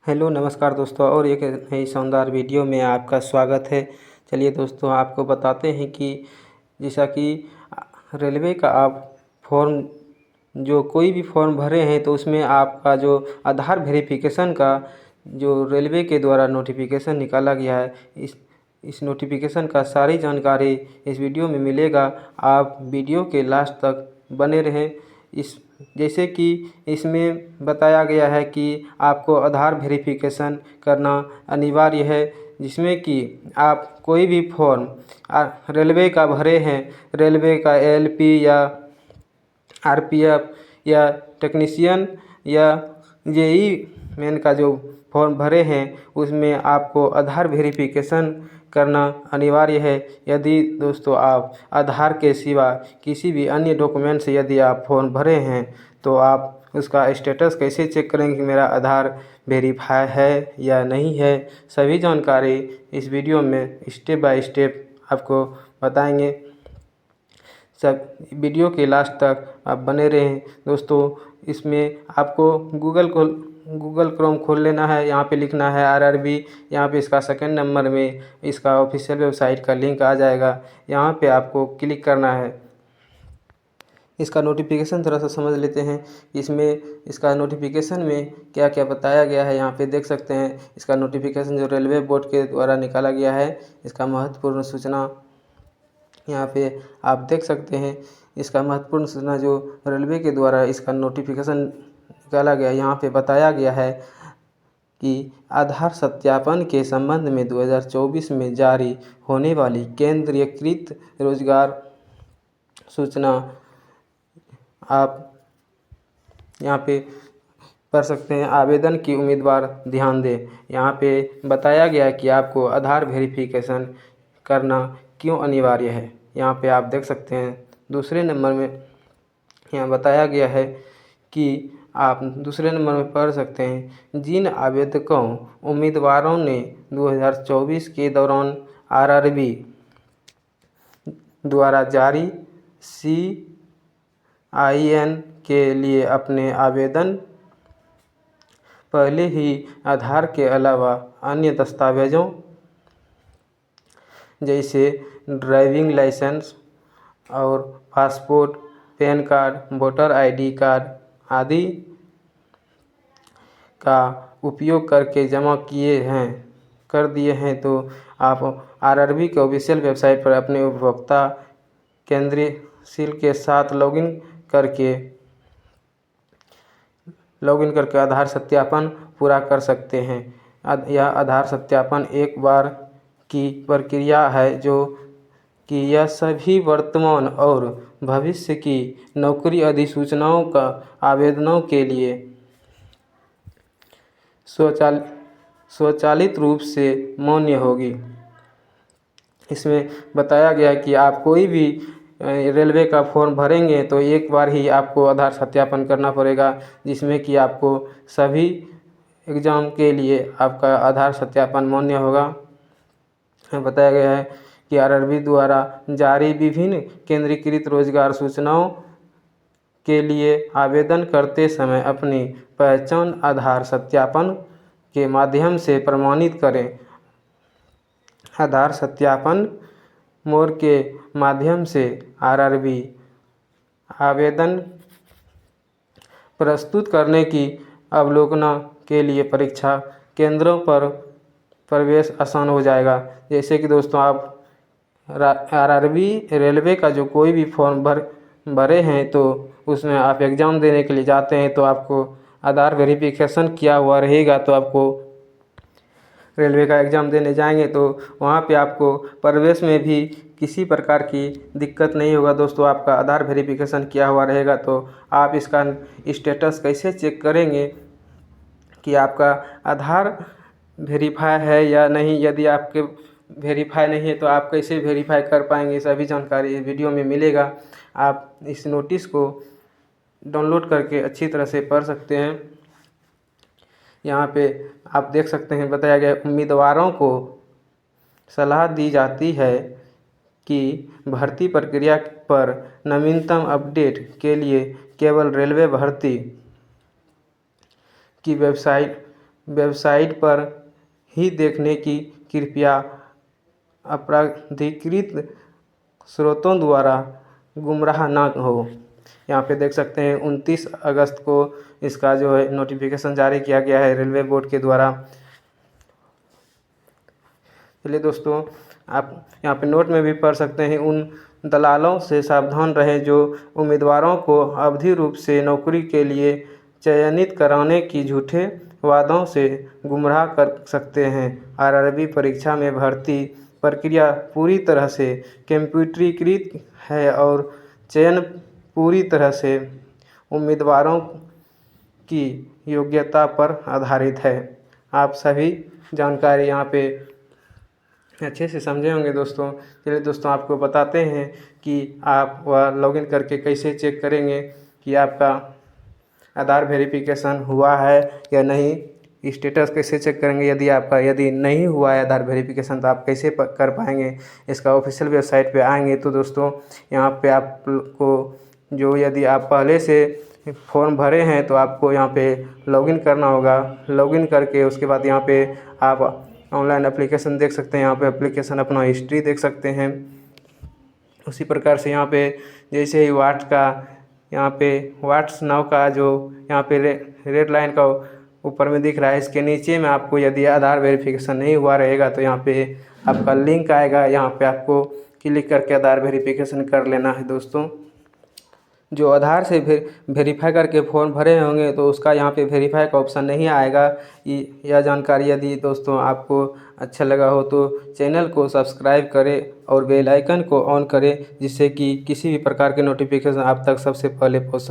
Hello नमस्कार दोस्तों, और एक नई शानदार वीडियो में आपका स्वागत है। चलिए दोस्तों, आपको बताते हैं कि जैसा कि रेलवे का आप फॉर्म जो कोई भी फॉर्म भरे हैं तो उसमें आपका जो आधार वेरिफिकेशन का जो रेलवे के द्वारा नोटिफिकेशन निकाला गया है, इस नोटिफिकेशन का सारी जानकारी इस वीडियो में मिलेगा। आप वीडियो के लास्ट तक बने रहें। इस जैसे कि इसमें बताया गया है कि आपको आधार वेरिफिकेशन करना अनिवार्य है, जिसमें कि आप कोई भी फॉर्म रेलवे का भरे हैं, रेलवे का एलपी या आरपीएफ या टेक्नीशियन या जेई मेन का जो फॉर्म भरे हैं उसमें आपको आधार वेरिफिकेशन करना अनिवार्य है। यदि दोस्तों आप आधार के सिवा किसी भी अन्य डॉक्यूमेंट से यदि आप फॉर्म भरे हैं तो आप उसका स्टेटस कैसे चेक करेंगे कि मेरा आधार वेरीफाई है या नहीं है। सभी जानकारी इस वीडियो में स्टेप बाय स्टेप आपको बताएंगे। सब वीडियो के लास्ट तक आप बने रहें। दोस्तों, इसमें आपको गूगल क्रोम खोल लेना है। यहाँ पे लिखना है आरआरबी। यहाँ पे इसका सेकंड नंबर में इसका ऑफिशियल वेबसाइट का लिंक आ जाएगा। यहाँ पे आपको क्लिक करना है। इसका नोटिफिकेशन थोड़ा सा समझ लेते हैं। इसमें इसका नोटिफिकेशन में क्या क्या बताया गया है, यहाँ पे देख सकते हैं। इसका नोटिफिकेशन जो रेलवे बोर्ड के द्वारा निकाला गया है, इसका महत्वपूर्ण सूचना यहाँ पे आप देख सकते हैं। इसका महत्वपूर्ण सूचना जो रेलवे के द्वारा इसका नोटिफिकेशन निकाला गया, यहाँ पे बताया गया है कि आधार सत्यापन के संबंध में 2024 में जारी होने वाली केंद्रीयकृत रोजगार सूचना आप यहाँ पे पढ़ सकते हैं। आवेदन की उम्मीदवार ध्यान दें। यहाँ पे बताया गया है कि आपको आधार वेरिफिकेशन करना क्यों अनिवार्य है। यहाँ पे आप देख सकते हैं। दूसरे नंबर में यहाँ बताया गया है कि आप दूसरे नंबर में पढ़ सकते हैं, जिन आवेदकों उम्मीदवारों ने 2024 के दौरान आरआरबी द्वारा जारी CIN के लिए अपने आवेदन पहले ही आधार के अलावा अन्य दस्तावेज़ों जैसे ड्राइविंग लाइसेंस और passport, pan card, voter ID card आदि का उपयोग करके जमा कर दिए हैं तो आप आरआरबी के ऑफिशियल वेबसाइट पर अपने उपभोक्ता केंद्रीय सील के साथ लॉगिन करके आधार सत्यापन पूरा कर सकते हैं। यह आधार सत्यापन एक बार की प्रक्रिया है जो कि यह सभी वर्तमान और भविष्य की नौकरी अधिसूचनाओं का आवेदनों के लिए स्वचालित रूप से मान्य होगी। इसमें बताया गया है कि आप कोई भी रेलवे का फॉर्म भरेंगे तो एक बार ही आपको आधार सत्यापन करना पड़ेगा, जिसमें कि आपको सभी एग्ज़ाम के लिए आपका आधार सत्यापन मान्य होगा। बताया गया है कि आरआरबी द्वारा जारी विभिन्न केंद्रीकृत रोजगार सूचनाओं के लिए आवेदन करते समय अपनी पहचान आधार सत्यापन के माध्यम से प्रमाणित करें। आधार सत्यापन मोड के माध्यम से आरआरबी आवेदन प्रस्तुत करने की अवलोकन के लिए परीक्षा केंद्रों पर प्रवेश आसान हो जाएगा। जैसे कि दोस्तों, आप आरआरबी रेलवे का जो कोई भी फॉर्म भरे हैं तो उसमें आप एग्ज़ाम देने के लिए जाते हैं तो आपको आधार वेरिफिकेशन किया हुआ रहेगा। तो आपको रेलवे का एग्ज़ाम देने जाएंगे तो वहाँ पे आपको प्रवेश में भी किसी प्रकार की दिक्कत नहीं होगा। दोस्तों, आपका आधार वेरिफिकेशन किया हुआ रहेगा तो आप इसका स्टेटस कैसे चेक करेंगे कि आपका आधार वेरीफाई है या नहीं। यदि आपके वेरीफाई नहीं है तो आप कैसे वेरीफाई कर पाएंगे, सभी जानकारी इस वीडियो में मिलेगा। आप इस नोटिस को डाउनलोड करके अच्छी तरह से पढ़ सकते हैं। यहाँ पे आप देख सकते हैं, बताया गया उम्मीदवारों को सलाह दी जाती है कि भर्ती प्रक्रिया पर नवीनतम अपडेट के लिए केवल रेलवे भर्ती की वेबसाइट वेबसाइट पर ही देखने की कृपया अप्राधिकृत स्रोतों द्वारा गुमराह ना हो। यहाँ पे देख सकते हैं 29 अगस्त को इसका जो है नोटिफिकेशन जारी किया गया है रेलवे बोर्ड के द्वारा। चलिए दोस्तों, आप यहाँ पे नोट में भी पढ़ सकते हैं, उन दलालों से सावधान रहें जो उम्मीदवारों को अवैध रूप से नौकरी के लिए चयनित कराने की झूठे वादों से गुमराह कर सकते हैं। आरआरबी परीक्षा में भर्ती प्रक्रिया पूरी तरह से कंप्यूटरीकृत है और चयन पूरी तरह से उम्मीदवारों की योग्यता पर आधारित है। आप सभी जानकारी यहाँ पे अच्छे से समझे होंगे दोस्तों। चलिए दोस्तों, आपको बताते हैं कि आप वह लॉगिन करके कैसे चेक करेंगे कि आपका आधार वेरिफिकेशन हुआ है या नहीं। स्टेटस कैसे चेक करेंगे यदि नहीं हुआ है आधार वेरिफिकेशन, तो आप कैसे कर पाएंगे। इसका ऑफिशियल वेबसाइट पे आएंगे तो दोस्तों यहाँ पे आपको जो यदि आप पहले से फॉर्म भरे हैं तो आपको यहाँ पे लॉगिन करना होगा। लॉगिन करके उसके बाद यहाँ पे आप ऑनलाइन एप्लीकेशन देख सकते हैं। यहाँ पे एप्लीकेशन अपना हिस्ट्री देख सकते हैं। उसी प्रकार से यहाँ पे जैसे ही व्हाट्स नाउ का जो यहाँ पे रेड लाइन का ऊपर में दिख रहा है, इसके नीचे में आपको यदि आधार वेरिफिकेशन नहीं हुआ रहेगा तो यहाँ पे आपका लिंक आएगा। यहाँ पे आपको क्लिक करके आधार वेरिफिकेशन कर लेना है दोस्तों। जो आधार से वेरीफाई करके फॉर्म भरे होंगे तो उसका यहाँ पे वेरीफाई का ऑप्शन नहीं आएगा। यह जानकारी यदि दोस्तों आपको अच्छा लगा हो तो चैनल को सब्सक्राइब करें और बेल आइकन को ऑन करें, जिससे कि किसी भी प्रकार के नोटिफिकेशन आप तक सबसे पहले पहुँच सके।